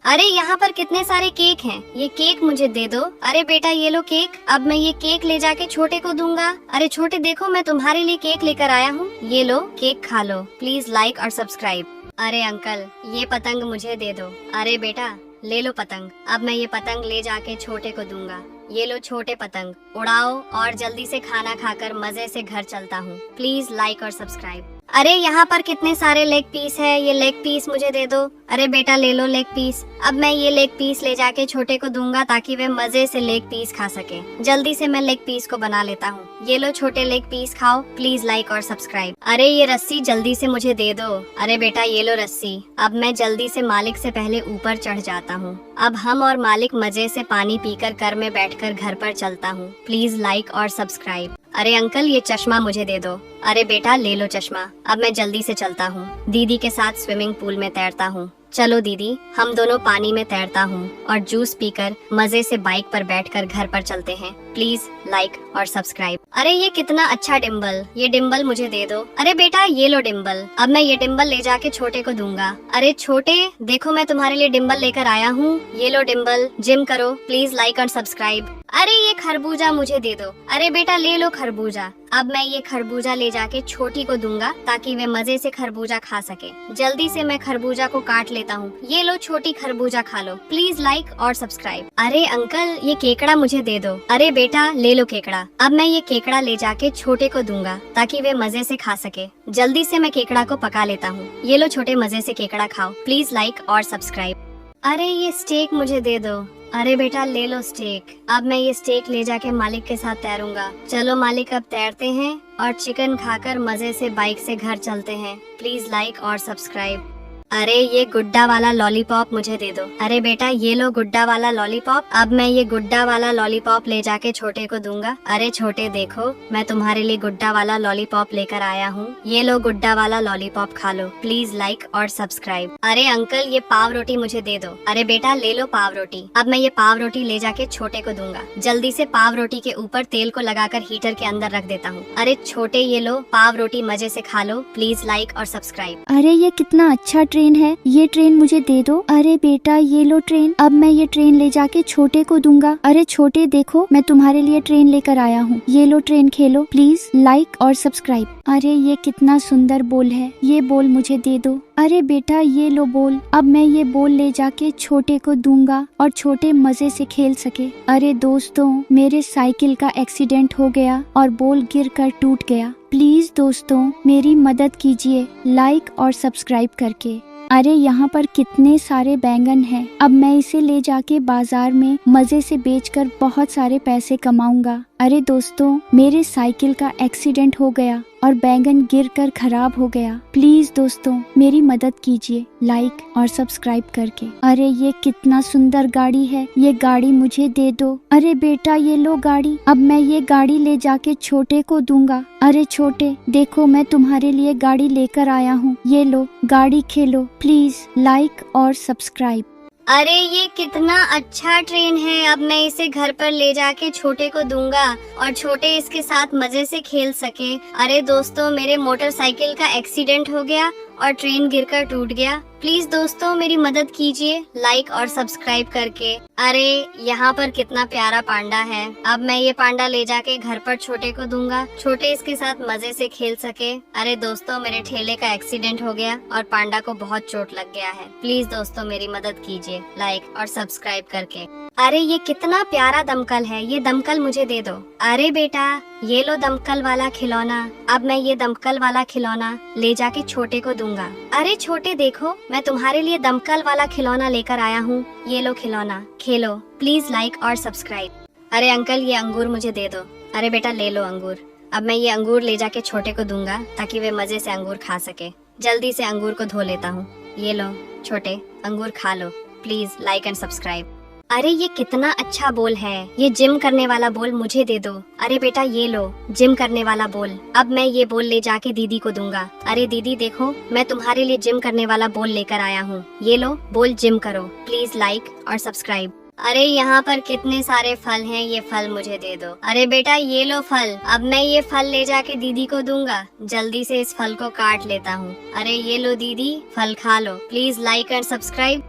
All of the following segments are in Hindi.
अरे यहाँ पर कितने सारे केक हैं, ये केक मुझे दे दो। अरे बेटा ये लो केक, अब मैं ये केक ले जाके छोटे को दूंगा। अरे छोटे देखो मैं तुम्हारे लिए केक लेकर आया हूँ, ये लो केक खा लो, प्लीज लाइक और सब्सक्राइब। अरे अंकल ये पतंग मुझे दे दो। अरे बेटा ले लो पतंग, अब मैं ये पतंग ले जाके छोटे को दूंगा। ये लो छोटे पतंग, उड़ाओ और जल्दी से खाना खाकर मजे से घर चलता हूँ, प्लीज लाइक और सब्सक्राइब। अरे यहाँ पर कितने सारे लेग पीस है, ये लेग पीस मुझे दे दो। अरे बेटा ले लो लेग पीस, अब मैं ये लेग पीस ले जाके छोटे को दूंगा ताकि वे मजे से लेग पीस खा सके। जल्दी से मैं लेग पीस को बना लेता हूँ, ये लो छोटे लेग पीस खाओ, प्लीज लाइक और सब्सक्राइब। अरे ये रस्सी जल्दी से मुझे दे दो। अरे बेटा ये लो रस्सी, अब मैं जल्दी से मालिक से पहले ऊपर चढ़ जाता हूँ। अब हम और मालिक मजे से पानी पीकर कर में बैठकर घर पर चलता हूँ, प्लीज लाइक और सब्सक्राइब। अरे अंकल ये चश्मा मुझे दे दो। अरे बेटा ले लो चश्मा, अब मैं जल्दी से चलता हूँ, दीदी के साथ स्विमिंग पूल में तैरता हूँ। चलो दीदी हम दोनों पानी में तैरता हूँ और जूस पीकर मजे से बाइक पर बैठकर घर पर चलते हैं, प्लीज लाइक और सब्सक्राइब। अरे ये कितना अच्छा डिम्बल, ये डिम्बल मुझे दे दो। अरे बेटा ये लो डिम्बल, अब मैं ये डिम्बल ले जाके छोटे को दूंगा। अरे छोटे देखो मैं तुम्हारे लिए डिम्बल लेकर आया हूँ, ये लो डिम्बल, जिम करो, प्लीज लाइक और सब्सक्राइब। अरे ये खरबूजा मुझे दे दो। अरे बेटा ले लो खरबूजा, अब मैं ये खरबूजा ले जाके छोटी को दूंगा ताकि वे मजे से खरबूजा खा सके। जल्दी से मैं खरबूजा को काट लेता हूँ, ये लो छोटी खरबूजा खा लो, प्लीज लाइक और सब्सक्राइब। अरे अंकल ये केकड़ा मुझे दे दो। अरे बेटा ले लो केकड़ा, अब मैं ये केकड़ा ले जाके छोटे को दूंगा ताकि वे मजे से खा सके। जल्दी से मैं केकड़ा को पका लेता हूँ, ये लो छोटे मजे से केकड़ा खाओ, प्लीज लाइक और सब्सक्राइब। अरे ये स्टेक मुझे दे दो। अरे बेटा ले लो स्टेक, अब मैं ये स्टेक ले जाके मालिक के साथ तैरूंगा। चलो मालिक अब तैरते हैं और चिकन खाकर मजे से बाइक से घर चलते हैं, प्लीज लाइक और सब्सक्राइब। अरे ये गुड्डा वाला लॉलीपॉप मुझे दे दो। अरे बेटा ये लो गुड्डा वाला लॉलीपॉप, अब मैं ये गुड्डा वाला लॉलीपॉप ले जाके छोटे को दूंगा। अरे छोटे देखो मैं तुम्हारे लिए गुड्डा वाला लॉलीपॉप लेकर आया हूँ, ये लो गुड्डा वाला लॉलीपॉप खा लो, प्लीज लाइक और सब्सक्राइब। अरे अंकल ये पाव रोटी मुझे दे दो। अरे बेटा ले लो पाव रोटी, अब मैं ये पाव रोटी ले जाके छोटे को दूंगा। जल्दी से पाव रोटी के ऊपर तेल को लगाकर हीटर के अंदर रख देता हूँ। अरे छोटे ये लो पाव रोटी मजे से खा लो, प्लीज लाइक और सब्सक्राइब। अरे ये कितना अच्छा ट्रेन है, ये ट्रेन मुझे दे दो। अरे बेटा ये लो ट्रेन, अब मैं ये ट्रेन ले जाके छोटे को दूंगा। अरे छोटे देखो मैं तुम्हारे लिए ट्रेन लेकर आया हूँ, ये लो ट्रेन खेलो, प्लीज लाइक और सब्सक्राइब। अरे ये कितना सुंदर बॉल है, ये बॉल मुझे दे दो। अरे बेटा ये लो बॉल, अब मैं ये बॉल ले जाके छोटे को दूंगा और छोटे मजे से खेल सके। अरे दोस्तों मेरे साइकिल का एक्सीडेंट हो गया और बॉल गिरकर टूट गया, प्लीज दोस्तों मेरी मदद कीजिए लाइक और सब्सक्राइब करके। अरे यहाँ पर कितने सारे बैंगन हैं, अब मैं इसे ले जाके बाजार में मजे से बेचकर बहुत सारे पैसे कमाऊंगा। अरे दोस्तों मेरे साइकिल का एक्सीडेंट हो गया और बैंगन गिरकर खराब हो गया, प्लीज दोस्तों मेरी मदद कीजिए लाइक और सब्सक्राइब करके। अरे ये कितना सुंदर गाड़ी है, ये गाड़ी मुझे दे दो। अरे बेटा ये लो गाड़ी, अब मैं ये गाड़ी ले जाके छोटे को दूंगा। अरे छोटे देखो मैं तुम्हारे लिए गाड़ी लेकर आया हूँ, ये लो गाड़ी खेलो, प्लीज लाइक और सब्सक्राइब। अरे ये कितना अच्छा ट्रेन है, अब मैं इसे घर पर ले जाके छोटे को दूंगा और छोटे इसके साथ मजे से खेल सके। अरे दोस्तों मेरे मोटरसाइकिल का एक्सीडेंट हो गया और ट्रेन गिरकर टूट गया, प्लीज दोस्तों मेरी मदद कीजिए लाइक और सब्सक्राइब करके। अरे यहाँ पर कितना प्यारा पांडा है, अब मैं ये पांडा ले जाके घर पर छोटे को दूंगा, छोटे इसके साथ मजे से खेल सके। अरे दोस्तों मेरे ठेले का एक्सीडेंट हो गया और पांडा को बहुत चोट लग गया है, प्लीज दोस्तों मेरी मदद कीजिए लाइक और सब्सक्राइब करके। अरे ये कितना प्यारा दमकल है, ये दमकल मुझे दे दो। अरे बेटा ये लो दमकल वाला खिलौना, अब मैं ये दमकल वाला खिलौना ले जाके छोटे को दूंगा। अरे छोटे देखो मैं तुम्हारे लिए दमकल वाला खिलौना लेकर आया हूँ, ये लो खिलौना खेलो, प्लीज लाइक और सब्सक्राइब। अरे अंकल ये अंगूर मुझे दे दो। अरे बेटा ले लो अंगूर, अब मैं ये अंगूर ले जाके छोटे को दूंगा ताकि वे मजे से अंगूर खा सके। जल्दी से अंगूर को धो लेता हूँ, ये लो छोटे अंगूर खा लो, प्लीज लाइक एंड सब्सक्राइब। अरे ये कितना अच्छा बॉल है, ये जिम करने वाला बॉल मुझे दे दो। अरे बेटा ये लो जिम करने वाला बॉल, अब मैं ये बॉल ले जाके दीदी को दूंगा। अरे दीदी देखो मैं तुम्हारे लिए जिम करने वाला बॉल लेकर आया हूँ, ये लो बॉल जिम करो, प्लीज लाइक और सब्सक्राइब। अरे यहाँ पर कितने सारे फल हैं, ये फल मुझे दे दो। अरे बेटा ये लो फल, अब मैं ये फल ले जाके दीदी को दूंगा। जल्दी से इस फल को काट लेता हूँ। अरे ये लो दीदी फल खा लो, प्लीज लाइक एंड सब्सक्राइब।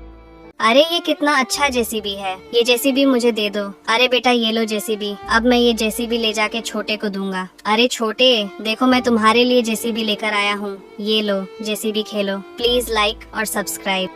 अरे ये कितना अच्छा जेसीबी है, ये जेसीबी मुझे दे दो। अरे बेटा ये लो जेसीबी, अब मैं ये जेसीबी ले जाके छोटे को दूंगा। अरे छोटे देखो मैं तुम्हारे लिए जेसीबी लेकर आया हूँ, ये लो जेसीबी खेलो। प्लीज लाइक और सब्सक्राइब।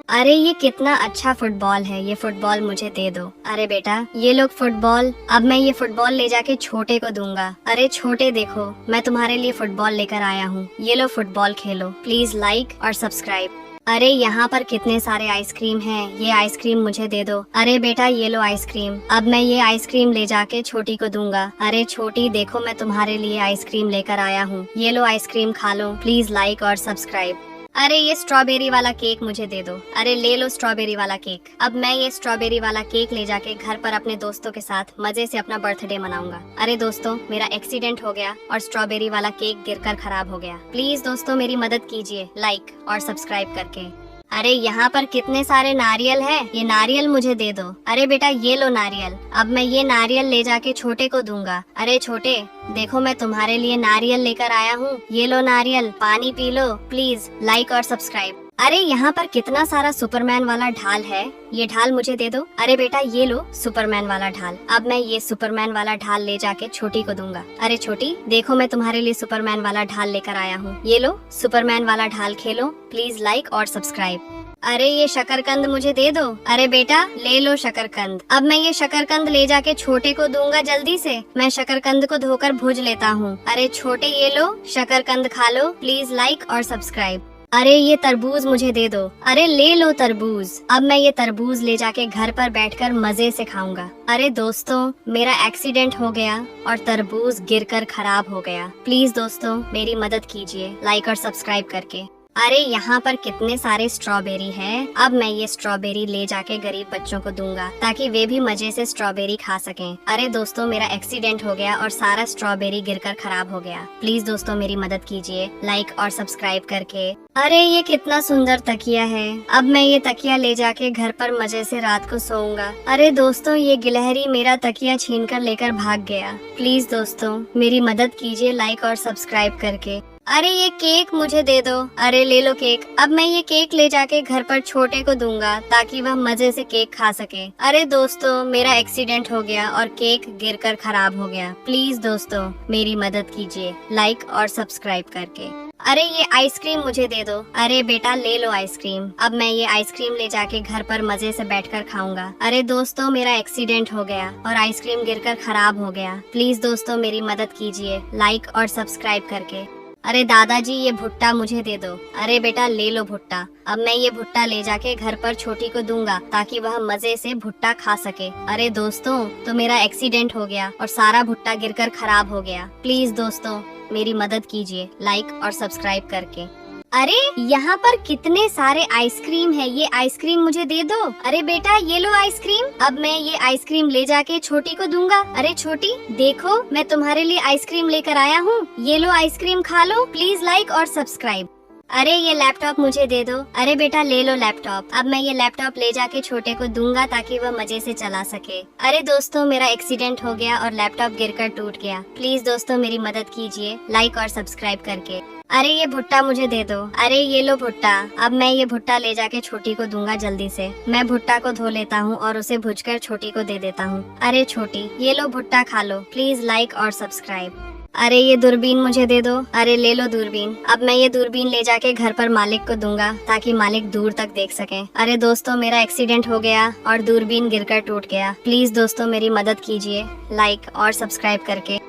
अरे ये कितना अच्छा फुटबॉल है, ये फुटबॉल मुझे दे दो। अरे बेटा ये लो फुटबॉल, अब मैं ये फुटबॉल ले जाके छोटे को दूंगा। अरे छोटे देखो मैं तुम्हारे लिए फुटबॉल लेकर आया हूँ, ये लो फुटबॉल खेलो। प्लीज लाइक और सब्सक्राइब। अरे यहाँ पर कितने सारे आइसक्रीम हैं, ये आइसक्रीम मुझे दे दो। अरे बेटा ये लो आइसक्रीम, अब मैं ये आइसक्रीम ले जाके छोटी को दूंगा। अरे छोटी देखो मैं तुम्हारे लिए आइसक्रीम लेकर आया हूँ, ये लो आइसक्रीम खा लो। प्लीज लाइक और सब्सक्राइब। अरे ये स्ट्रॉबेरी वाला केक मुझे दे दो। अरे ले लो स्ट्रॉबेरी वाला केक, अब मैं ये स्ट्रॉबेरी वाला केक ले जाके घर पर अपने दोस्तों के साथ मजे से अपना बर्थडे मनाऊंगा। अरे दोस्तों मेरा एक्सीडेंट हो गया और स्ट्रॉबेरी वाला केक गिरकर खराब हो गया। प्लीज दोस्तों मेरी मदद कीजिए लाइक और सब्सक्राइब करके। अरे यहाँ पर कितने सारे नारियल है, ये नारियल मुझे दे दो। अरे बेटा ये लो नारियल, अब मैं ये नारियल ले जाके छोटे को दूंगा। अरे छोटे देखो मैं तुम्हारे लिए नारियल लेकर आया हूँ, ये लो नारियल, पानी पी लो। प्लीज लाइक और सब्सक्राइब। अरे यहाँ पर कितना सारा सुपरमैन वाला ढाल है, ये ढाल मुझे दे दो। अरे बेटा ये लो सुपरमैन वाला ढाल, अब मैं ये सुपरमैन वाला ढाल ले जाके छोटी को दूंगा। अरे छोटी देखो मैं तुम्हारे लिए सुपरमैन वाला ढाल लेकर आया हूँ, ये लो सुपरमैन वाला ढाल खेलो। प्लीज लाइक और सब्सक्राइब। अरे ये शकरकंद मुझे दे दो। अरे बेटा ले लो शकरकंद, अब मैं ये शकरकंद ले जाके छोटे को दूंगा। जल्दी से मैं शकरकंद को धोकर भूज लेता हूँ। अरे छोटे ये लो शकरकंद खा लो। प्लीज लाइक और सब्सक्राइब। अरे ये तरबूज मुझे दे दो। अरे ले लो तरबूज, अब मैं ये तरबूज ले जाके घर पर बैठकर मजे से खाऊंगा। अरे दोस्तों मेरा एक्सीडेंट हो गया और तरबूज गिरकर खराब हो गया। प्लीज दोस्तों मेरी मदद कीजिए लाइक और सब्सक्राइब करके। अरे यहाँ पर कितने सारे स्ट्रॉबेरी हैं, अब मैं ये स्ट्रॉबेरी ले जाके गरीब बच्चों को दूंगा ताकि वे भी मजे से स्ट्रॉबेरी खा सकें। अरे दोस्तों मेरा एक्सीडेंट हो गया और सारा स्ट्रॉबेरी गिरकर खराब हो गया। प्लीज दोस्तों मेरी मदद कीजिए लाइक और सब्सक्राइब करके। अरे ये कितना सुंदर तकिया है, अब मैं ये तकिया ले जाके घर पर मजे से रात को सोऊंगा। अरे दोस्तों ये गिलहरी मेरा तकिया छीनकर लेकर भाग गया। प्लीज दोस्तों मेरी मदद कीजिए लाइक और सब्सक्राइब करके। अरे ये केक मुझे दे दो। अरे ले लो केक, अब मैं ये केक ले जाके घर पर छोटे को दूंगा ताकि वह मजे से केक खा सके। अरे दोस्तों मेरा एक्सीडेंट हो गया और केक गिरकर खराब हो गया। प्लीज दोस्तों मेरी मदद कीजिए लाइक और सब्सक्राइब करके। अरे ये आइसक्रीम मुझे दे दो। अरे बेटा ले लो आइसक्रीम, अब मैं ये आइसक्रीम ले जाके घर पर मजे से बैठकर खाऊंगा। अरे दोस्तों मेरा एक्सीडेंट हो गया और आइसक्रीम गिरकर खराब हो गया। प्लीज दोस्तों मेरी मदद कीजिए लाइक और सब्सक्राइब करके। अरे दादाजी ये भुट्टा मुझे दे दो। अरे बेटा ले लो भुट्टा, अब मैं ये भुट्टा ले जाके घर पर छोटी को दूंगा ताकि वह मजे से भुट्टा खा सके। अरे दोस्तों तो मेरा एक्सीडेंट हो गया और सारा भुट्टा गिरकर खराब हो गया। प्लीज दोस्तों मेरी मदद कीजिए लाइक और सब्सक्राइब करके। अरे यहाँ पर कितने सारे आइसक्रीम है, ये आइसक्रीम मुझे दे दो। अरे बेटा ये लो आइसक्रीम, अब मैं ये आइसक्रीम ले जाके छोटी को दूंगा। अरे छोटी देखो मैं तुम्हारे लिए आइसक्रीम लेकर आया हूँ, ये लो आइसक्रीम खा लो। प्लीज लाइक और सब्सक्राइब। अरे ये लैपटॉप मुझे दे दो। अरे बेटा ले लो लैपटॉप, अब मैं ये लैपटॉप ले जाके छोटे को दूंगा ताकि वह मजे से चला सके। अरे दोस्तों मेरा एक्सीडेंट हो गया और लैपटॉप गिरकर टूट गया। प्लीज दोस्तों मेरी मदद कीजिए लाइक और सब्सक्राइब करके। अरे ये भुट्टा मुझे दे दो। अरे ये लो भुट्टा, अब मैं ये भुट्टा ले जाके छोटी को दूंगा। जल्दी से मैं भुट्टा को धो लेता हूँ और उसे भुजकर छोटी को दे देता हूँ। अरे छोटी ये लो भुट्टा खा लो। प्लीज लाइक और सब्सक्राइब। अरे ये दूरबीन मुझे दे दो। अरे ले लो दूरबीन, अब मैं ये दूरबीन ले जाके घर पर मालिक को दूंगा ताकि मालिक दूर तक देख सके। अरे दोस्तों मेरा एक्सीडेंट हो गया और दूरबीन गिरकर टूट गया। प्लीज दोस्तों मेरी मदद कीजिए लाइक और सब्सक्राइब करके।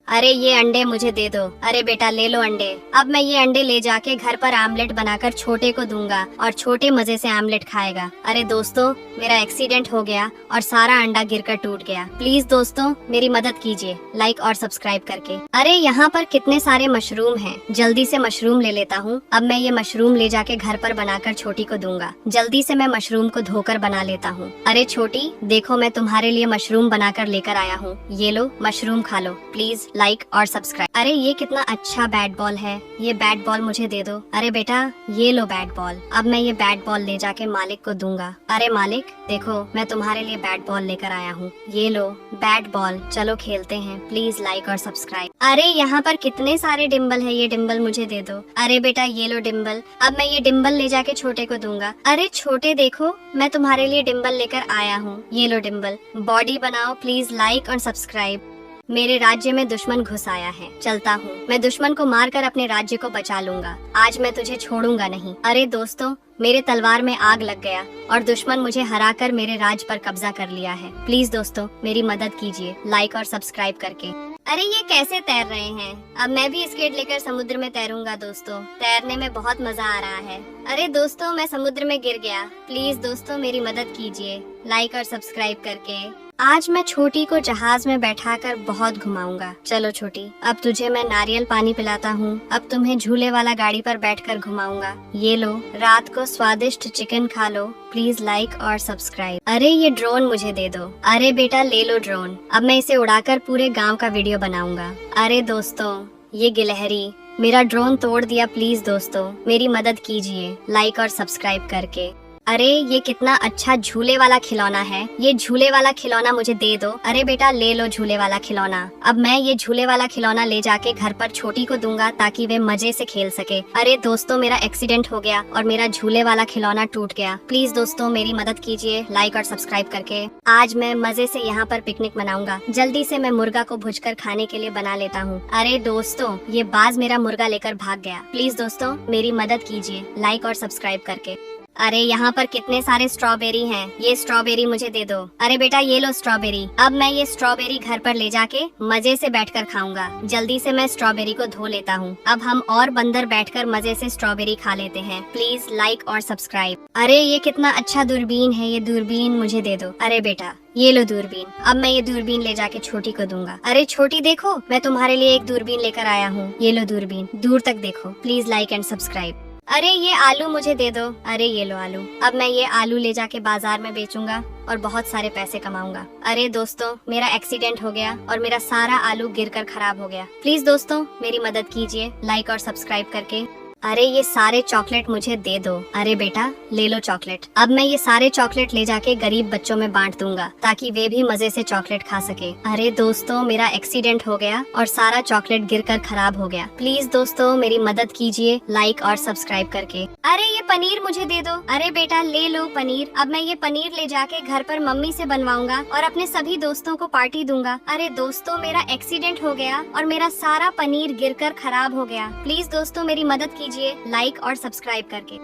अरे ये अंडे मुझे दे दो। अरे बेटा ले लो अंडे, अब मैं ये अंडे ले जाके घर पर आमलेट बनाकर छोटे को दूंगा और छोटे मजे से आमलेट खाएगा। अरे दोस्तों मेरा एक्सीडेंट हो गया और सारा अंडा गिरकर टूट गया। प्लीज दोस्तों मेरी मदद कीजिए लाइक और सब्सक्राइब करके। अरे यहाँ पर कितने सारे मशरूम हैं, जल्दी से मशरूम ले लेता हूँ। अब मैं ये मशरूम ले जाके घर पर बनाकर छोटी को दूंगा। जल्दी से मैं मशरूम को धोकर बना लेता हूँ। अरे छोटी देखो मैं तुम्हारे लिए मशरूम बनाकर लेकर आया हूँ, ये लो मशरूम खा लो। प्लीज लाइक और सब्सक्राइब। अरे ये कितना अच्छा बैट बॉल है, ये बैट बॉल मुझे दे दो। अरे बेटा ये लो बैट बॉल, अब मैं ये बैट बॉल ले जाके मालिक को दूंगा। अरे मालिक देखो मैं तुम्हारे लिए बैट बॉल लेकर आया हूँ, ये लो बैट बॉल, चलो खेलते हैं, प्लीज लाइक और सब्सक्राइब। अरे यहाँ पर कितने सारे डिम्बल है, ये डिम्बल मुझे दे दो। अरे बेटा ये लो डिम्बल, अब मैं ये डिम्बल ले जाके छोटे को दूंगा। अरे छोटे देखो मैं तुम्हारे लिए डिम्बल लेकर आया हूँ, ये लो डिम्बल, बॉडी बनाओ, प्लीज लाइक और सब्सक्राइब। मेरे राज्य में दुश्मन घुस आया है, चलता हूँ, मैं दुश्मन को मारकर अपने राज्य को बचा लूंगा, आज मैं तुझे छोड़ूंगा नहीं। अरे दोस्तों मेरे तलवार में आग लग गया और दुश्मन मुझे हराकर मेरे राज पर कब्जा कर लिया है। प्लीज दोस्तों मेरी मदद कीजिए लाइक और सब्सक्राइब करके। अरे ये कैसे तैर रहे हैं, अब मैं भी स्केट लेकर समुद्र में तैरूंगा दोस्तों, तैरने में बहुत मजा आ रहा है। अरे दोस्तों मैं समुद्र में गिर गया, प्लीज दोस्तों मेरी मदद कीजिए लाइक और सब्सक्राइब करके। आज मैं छोटी को जहाज में बैठाकर बहुत घुमाऊंगा। चलो छोटी अब तुझे मैं नारियल पानी पिलाता हूँ, अब तुम्हें झूले वाला गाड़ी पर बैठकर घुमाऊंगा, ये लो रात को स्वादिष्ट चिकन खा लो, प्लीज लाइक और सब्सक्राइब। अरे ये ड्रोन मुझे दे दो। अरे बेटा ले लो ड्रोन, अब मैं इसे उड़ाकर पूरे गाँव का वीडियो बनाऊंगा। अरे दोस्तों ये गिलहरी मेरा ड्रोन तोड़ दिया, प्लीज दोस्तों मेरी मदद कीजिए लाइक और सब्सक्राइब करके। अरे ये कितना अच्छा झूले वाला खिलौना है, ये झूले वाला खिलौना मुझे दे दो। अरे बेटा ले लो झूले वाला खिलौना, अब मैं ये झूले वाला खिलौना ले जाके घर पर छोटी को दूंगा ताकि वे मजे से खेल सके। अरे दोस्तों मेरा एक्सीडेंट हो गया और मेरा झूले वाला खिलौना टूट गया, प्लीज दोस्तों मेरी मदद कीजिए लाइक और सब्सक्राइब करके। आज मैं मजे से यहाँ पर पिकनिक मनाऊंगा, जल्दी से मैं मुर्गा को भुजकर खाने के लिए बना लेता हूँ। अरे दोस्तों ये बाज मेरा मुर्गा लेकर भाग गया, प्लीज दोस्तों मेरी मदद कीजिए लाइक और सब्सक्राइब करके। अरे यहाँ पर कितने सारे स्ट्रॉबेरी हैं, ये स्ट्रॉबेरी मुझे दे दो। अरे बेटा ये लो स्ट्रॉबेरी, अब मैं ये स्ट्रॉबेरी घर पर ले जाके मजे से बैठकर खाऊंगा। जल्दी से मैं स्ट्रॉबेरी को धो लेता हूँ, अब हम और बंदर बैठकर मजे से स्ट्रॉबेरी खा लेते हैं, प्लीज लाइक और सब्सक्राइब। अरे ये कितना अच्छा दूरबीन है, ये दूरबीन मुझे दे दो। अरे बेटा ये लो दूरबीन, अब मैं ये दूरबीन ले जाके छोटी को दूंगा। अरे छोटी देखो मैं तुम्हारे लिए एक दूरबीन लेकर आया हूँ, ये लो दूरबीन, दूर तक देखो, प्लीज लाइक एंड सब्सक्राइब। अरे ये आलू मुझे दे दो। अरे ये लो आलू, अब मैं ये आलू ले जाके बाजार में बेचूंगा और बहुत सारे पैसे कमाऊंगा। अरे दोस्तों मेरा एक्सीडेंट हो गया और मेरा सारा आलू गिरकर खराब हो गया, प्लीज दोस्तों मेरी मदद कीजिए लाइक और सब्सक्राइब करके। अरे ये सारे चॉकलेट मुझे दे दो। अरे बेटा ले लो चॉकलेट, अब मैं ये सारे चॉकलेट ले जाके गरीब बच्चों में बांट दूंगा ताकि वे भी मजे से चॉकलेट खा सके। अरे दोस्तों मेरा एक्सीडेंट हो गया और सारा चॉकलेट गिरकर खराब हो गया, प्लीज दोस्तों मेरी मदद कीजिए लाइक और सब्सक्राइब करके। अरे ये पनीर मुझे दे दो। अरे बेटा ले लो पनीर, अब मैं ये पनीर ले जाके घर पर मम्मी से बनवाऊंगा और अपने सभी दोस्तों को पार्टी दूंगा। अरे दोस्तों मेरा एक्सीडेंट हो गया और मेरा सारा पनीर गिरकर खराब हो गया, प्लीज दोस्तों मेरी मदद कीजिए लाइक और सब्सक्राइब करके।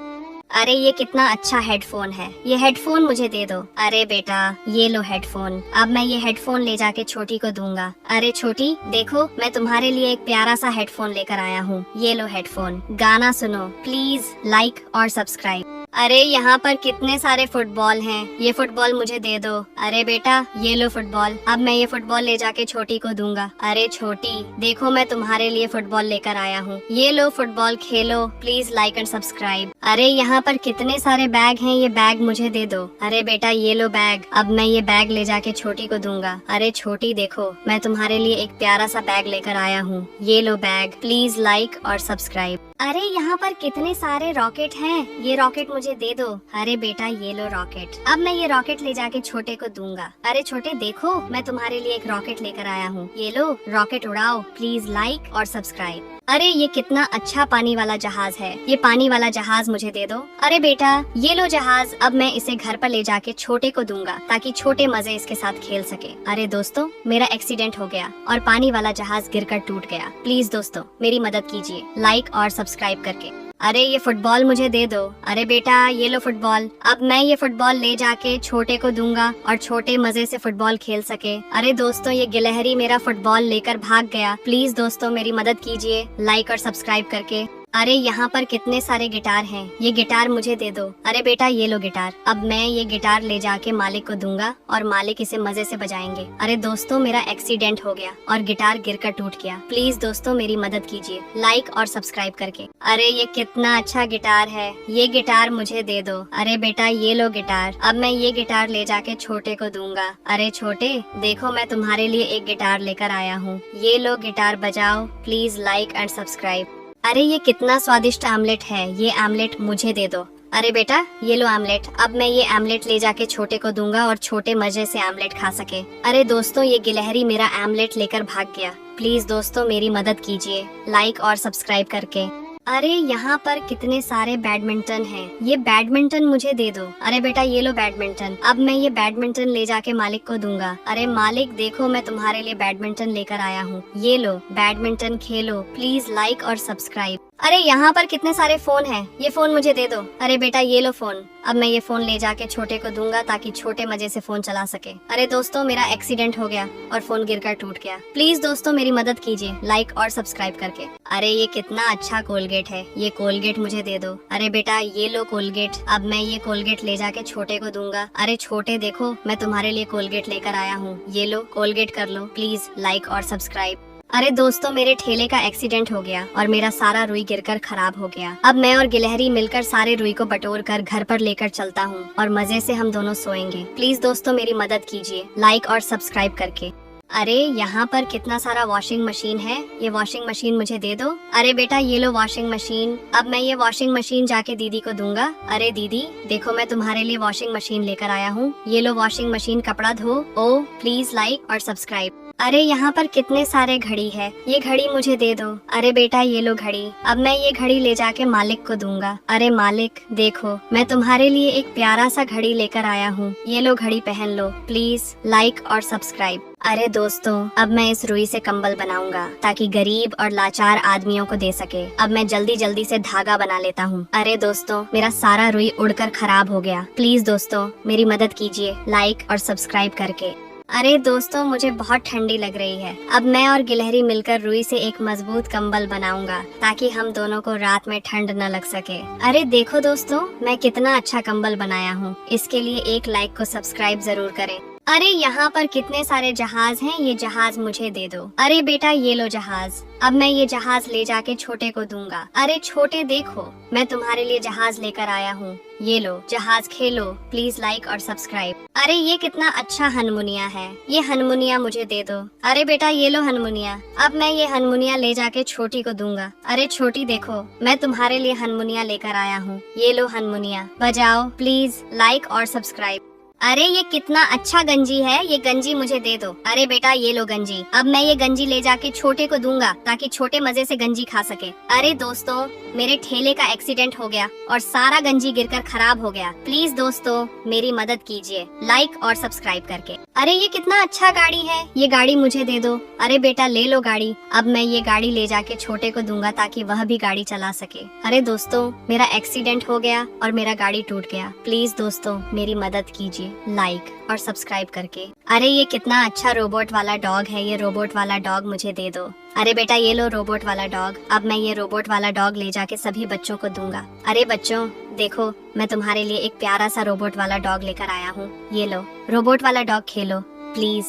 अरे ये कितना अच्छा हेडफोन है, ये हेडफोन मुझे दे दो। अरे बेटा ये लो हेडफोन, अब मैं ये हेडफोन ले जाके छोटी को दूंगा। अरे छोटी देखो मैं तुम्हारे लिए एक प्यारा सा हेडफोन लेकर आया हूँ, ये लो हेडफोन, गाना सुनो, प्लीज लाइक और सब्सक्राइब। अरे यहाँ पर कितने सारे फुटबॉल हैं, ये फुटबॉल मुझे दे दो। अरे बेटा ये लो फुटबॉल, अब मैं ये फुटबॉल ले जाके छोटी को दूंगा। अरे छोटी देखो मैं तुम्हारे लिए फुटबॉल लेकर आया हूँ, ये लो football Khelo, please like and subscribe. अरे यहाँ पर कितने सारे बैग हैं, ये बैग मुझे दे दो। अरे बेटा ये लो बैग, अब मैं ये बैग ले जाके छोटी को दूंगा। अरे छोटी देखो मैं तुम्हारे लिए एक प्यारा सा बैग लेकर आया हूँ, ये लो बैग, प्लीज लाइक और सब्सक्राइब। अरे यहाँ पर कितने सारे रॉकेट हैं, ये रॉकेट मुझे दे दो। अरे बेटा ये लो रॉकेट, अब मैं ये रॉकेट ले जाके छोटे को दूंगा। अरे छोटे देखो मैं तुम्हारे लिए एक रॉकेट लेकर आया हूँ, ये लो रॉकेट उड़ाओ, प्लीज लाइक और सब्सक्राइब। अरे ये कितना अच्छा पानी वाला जहाज है, ये पानी वाला जहाज मुझे दे दो। अरे बेटा ये लो जहाज, अब मैं इसे घर पर ले जाके छोटे को दूंगा ताकि छोटे मजे इसके साथ खेल सके। अरे दोस्तों मेरा एक्सीडेंट हो गया और पानी वाला जहाज गिरकर टूट गया, प्लीज दोस्तों मेरी मदद कीजिए लाइक और सब्सक्राइब करके। अरे ये फुटबॉल मुझे दे दो। अरे बेटा ये लो फुटबॉल, अब मैं ये फुटबॉल ले जाके छोटे को दूंगा और छोटे मजे से फुटबॉल खेल सके। अरे दोस्तों ये गिलहरी मेरा फुटबॉल लेकर भाग गया, प्लीज दोस्तों मेरी मदद कीजिए लाइक और सब्सक्राइब करके। अरे यहाँ पर कितने सारे गिटार हैं, ये गिटार मुझे दे दो। अरे बेटा ये लो गिटार, अब मैं ये गिटार ले जाके मालिक को दूंगा और मालिक इसे मजे से बजाएंगे। अरे दोस्तों मेरा एक्सीडेंट हो गया और गिटार गिरकर टूट गया, प्लीज दोस्तों मेरी मदद कीजिए लाइक और सब्सक्राइब करके। अरे ये कितना अच्छा गिटार है, ये गिटार मुझे दे दो। अरे बेटा ये लो गिटार, अब मैं ये गिटार ले जाके छोटे को दूंगा। अरे छोटे देखो मैं तुम्हारे लिए एक गिटार लेकर आया हूँ, ये लो गिटार बजाओ, प्लीज लाइक एंड सब्सक्राइब। अरे ये कितना स्वादिष्ट आमलेट है, ये आमलेट मुझे दे दो। अरे बेटा ये लो आमलेट, अब मैं ये आमलेट ले जाके छोटे को दूंगा और छोटे मजे से आमलेट खा सके। अरे दोस्तों ये गिलहरी मेरा आमलेट लेकर भाग गया, प्लीज दोस्तों मेरी मदद कीजिए लाइक और सब्सक्राइब करके। अरे यहाँ पर कितने सारे बैडमिंटन हैं, ये बैडमिंटन मुझे दे दो। अरे बेटा ये लो बैडमिंटन, अब मैं ये बैडमिंटन ले जाके मालिक को दूंगा। अरे मालिक देखो मैं तुम्हारे लिए बैडमिंटन लेकर आया हूँ, ये लो बैडमिंटन खेलो, प्लीज लाइक और सब्सक्राइब। अरे यहाँ पर कितने सारे फोन हैं, ये फोन मुझे दे दो। अरे बेटा ये लो फोन, अब मैं ये फोन ले जाके छोटे को दूंगा ताकि छोटे मजे से फोन चला सके। अरे दोस्तों मेरा एक्सीडेंट हो गया और फोन गिरकर टूट गया, प्लीज दोस्तों मेरी मदद कीजिए लाइक और सब्सक्राइब करके। अरे ये कितना अच्छा कोलगेट है, ये कोलगेट मुझे दे दो। अरे बेटा ये लो कोलगेट, अब मैं ये कोलगेट ले जाके छोटे को दूंगा। अरे छोटे देखो मैं तुम्हारे लिए कोलगेट लेकर आया हूँ, ये लो कोलगेट कर लो, प्लीज लाइक और सब्सक्राइब। अरे दोस्तों मेरे ठेले का एक्सीडेंट हो गया और मेरा सारा रुई गिरकर खराब हो गया। अब मैं और गिलहरी मिलकर सारे रुई को बटोर कर घर पर लेकर चलता हूँ और मजे से हम दोनों सोएंगे। प्लीज दोस्तों मेरी मदद कीजिए लाइक और सब्सक्राइब करके। अरे यहाँ पर कितना सारा वॉशिंग मशीन है, ये वॉशिंग मशीन मुझे दे दो। अरे बेटा ये लो वॉशिंग मशीन, अब मैं ये वॉशिंग मशीन जाके दीदी को दूंगा। अरे दीदी देखो मैं तुम्हारे लिए वॉशिंग मशीन लेकर आया हूँ, ये लो वॉशिंग मशीन कपड़ा धो। ओ प्लीज लाइक और सब्सक्राइब। अरे यहाँ पर कितने सारे घड़ी है, ये घड़ी मुझे दे दो। अरे बेटा ये लो घड़ी, अब मैं ये घड़ी ले जाके मालिक को दूंगा। अरे मालिक देखो मैं तुम्हारे लिए एक प्यारा सा घड़ी लेकर आया हूँ, ये लो घड़ी पहन लो, प्लीज लाइक और सब्सक्राइब। अरे दोस्तों अब मैं इस रुई से कंबल बनाऊंगा ताकि गरीब और लाचार आदमियों को दे सके। अब मैं जल्दी जल्दी से धागा बना लेता हूँ। अरे दोस्तों मेरा सारा रुई उड़कर खराब हो गया, प्लीज दोस्तों मेरी मदद कीजिए लाइक और सब्सक्राइब करके। अरे दोस्तों मुझे बहुत ठंडी लग रही है, अब मैं और गिलहरी मिलकर रुई से एक मजबूत कंबल बनाऊंगा ताकि हम दोनों को रात में ठंड न लग सके। अरे देखो दोस्तों मैं कितना अच्छा कंबल बनाया हूँ, इसके लिए एक लाइक को सब्सक्राइब जरूर करें। अरे यहाँ पर कितने सारे जहाज हैं, ये जहाज मुझे दे दो। अरे बेटा ये लो जहाज, अब मैं ये जहाज ले जाके छोटे को दूंगा। अरे छोटे देखो मैं तुम्हारे लिए जहाज लेकर आया हूँ, ये लो जहाज खेलो, प्लीज लाइक और सब्सक्राइब। अरे ये कितना अच्छा हनमुनिया है, ये हनमुनिया मुझे दे दो। अरे बेटा ये लो हनमुनिया, अब मैं ये हनमुनिया ले जाके छोटी को दूंगा। अरे छोटी देखो मैं तुम्हारे लिए हनमुनिया लेकर आया हूँ, ये लो हनमुनिया बजाओ, प्लीज लाइक और सब्सक्राइब। अरे ये कितना अच्छा गंजी है, ये गंजी मुझे दे दो। अरे बेटा ये लो गंजी, अब मैं ये गंजी ले जाके छोटे को दूंगा ताकि छोटे मजे से गंजी खा सके। अरे दोस्तों मेरे ठेले का एक्सीडेंट हो गया और सारा गंजी गिरकर खराब हो गया, प्लीज दोस्तों मेरी मदद कीजिए लाइक और सब्सक्राइब करके। अरे ये कितना अच्छा गाड़ी है, ये गाड़ी मुझे दे दो। अरे बेटा ले लो गाड़ी, अब मैं ये गाड़ी ले जाके छोटे को दूंगा ताकि वह भी गाड़ी चला सके। अरे दोस्तों मेरा एक्सीडेंट हो गया और मेरा गाड़ी टूट गया, प्लीज दोस्तों मेरी मदद कीजिए लाइक और सब्सक्राइब करके। अरे ये कितना अच्छा रोबोट वाला डॉग है, ये रोबोट वाला डॉग मुझे दे दो। अरे बेटा ये लो रोबोट वाला डॉग, अब मैं ये रोबोट वाला डॉग ले जाके सभी बच्चों को दूंगा। अरे बच्चों देखो मैं तुम्हारे लिए एक प्यारा सा रोबोट वाला डॉग लेकर आया हूँ, ये लो रोबोट वाला dog Khelo, please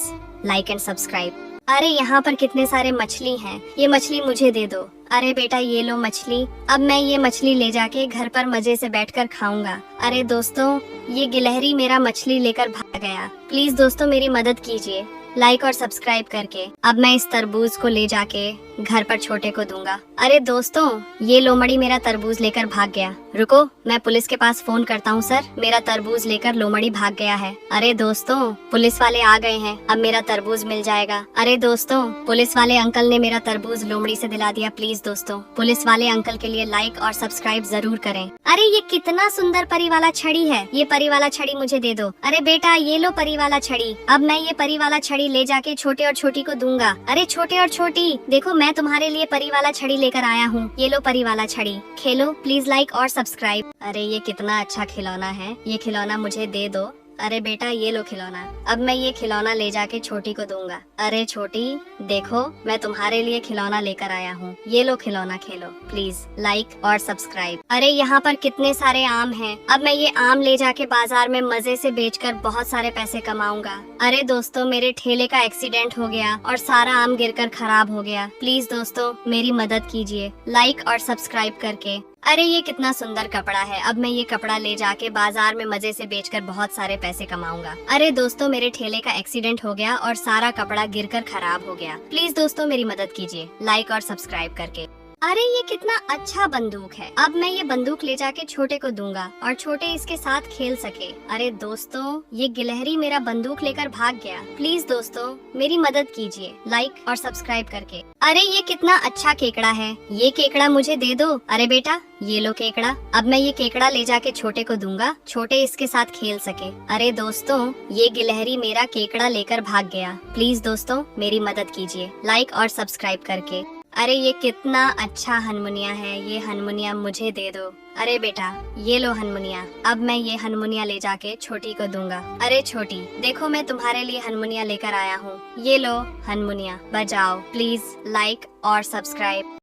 like and subscribe. अरे यहाँ पर कितने सारे मछली हैं, ये मछली मुझे दे दो। अरे बेटा ये लो मछली, अब मैं ये मछली ले जाके घर पर मजे से बैठकर खाऊंगा। अरे दोस्तों ये गिलहरी मेरा मछली लेकर भाग गया, प्लीज दोस्तों मेरी मदद कीजिए लाइक और सब्सक्राइब करके। अब मैं इस तरबूज को ले जाके घर पर छोटे को दूंगा। अरे दोस्तों ये लोमड़ी मेरा तरबूज लेकर भाग गया, रुको मैं पुलिस के पास फोन करता हूँ। सर मेरा तरबूज लेकर लोमड़ी भाग गया है। अरे दोस्तों पुलिस वाले आ गए हैं, अब मेरा तरबूज मिल जाएगा। अरे दोस्तों पुलिस वाले अंकल ने मेरा तरबूज लोमड़ी से दिला दिया, प्लीज दोस्तों पुलिस वाले अंकल के लिए लाइक और सब्सक्राइब जरूर करें। अरे ये कितना सुंदर परी वाला छड़ी है, ये परी वाला छड़ी मुझे दे दो। अरे बेटा ये लो परी वाला छड़ी, अब मैं ये परी वाला छड़ी ले जाके छोटे और छोटी को दूंगा। अरे छोटे और छोटी देखो मैं तुम्हारे लिए परी वाला छड़ी लेकर आया हूँ, ये लो परी वाला छड़ी खेलो, प्लीज लाइक और सब्सक्राइब। अरे ये कितना अच्छा खिलौना है, ये खिलौना मुझे दे दो। अरे बेटा ये लो खिलौना, अब मैं ये खिलौना ले जाके छोटी को दूंगा। अरे छोटी देखो, मैं तुम्हारे लिए खिलौना लेकर आया हूँ, ये लो खिलौना खेलो, प्लीज लाइक और सब्सक्राइब। अरे यहाँ पर कितने सारे आम हैं, अब मैं ये आम ले जाके बाजार में मजे से बेचकर बहुत सारे पैसे कमाऊंगा। अरे दोस्तों मेरे ठेले का एक्सीडेंट हो गया और सारा आम गिरकर खराब हो गया, प्लीज दोस्तों मेरी मदद कीजिए लाइक और सब्सक्राइब करके। अरे ये कितना सुंदर कपड़ा है, अब मैं ये कपड़ा ले जाके बाजार में मजे से बेचकर बहुत सारे पैसे कमाऊंगा। अरे दोस्तों मेरे ठेले का एक्सीडेंट हो गया और सारा कपड़ा गिरकर खराब हो गया, प्लीज दोस्तों मेरी मदद कीजिए लाइक और सब्सक्राइब करके। अरे ये कितना अच्छा बंदूक है, अब मैं ये बंदूक ले जाके छोटे को दूंगा और छोटे इसके साथ खेल सके। अरे दोस्तों ये गिलहरी मेरा बंदूक लेकर भाग गया, प्लीज दोस्तों मेरी मदद कीजिए लाइक और सब्सक्राइब करके। अरे ये कितना अच्छा केकड़ा है, ये केकड़ा मुझे दे दो। अरे बेटा ये लो केकड़ा, अब मैं ये केकड़ा ले जाके छोटे को दूंगा, छोटे इसके साथ खेल सके। अरे दोस्तों ये गिलहरी मेरा केकड़ा लेकर भाग गया, प्लीज दोस्तों मेरी मदद कीजिए लाइक और सब्सक्राइब करके। अरे ये कितना अच्छा हनमुनिया है, ये हनमुनिया मुझे दे दो। अरे बेटा ये लो हनमुनिया, अब मैं ये हनमुनिया ले जाके छोटी को दूंगा। अरे छोटी देखो मैं तुम्हारे लिए हनमुनिया लेकर आया हूँ, ये लो हनमुनिया बजाओ, प्लीज लाइक और सब्सक्राइब।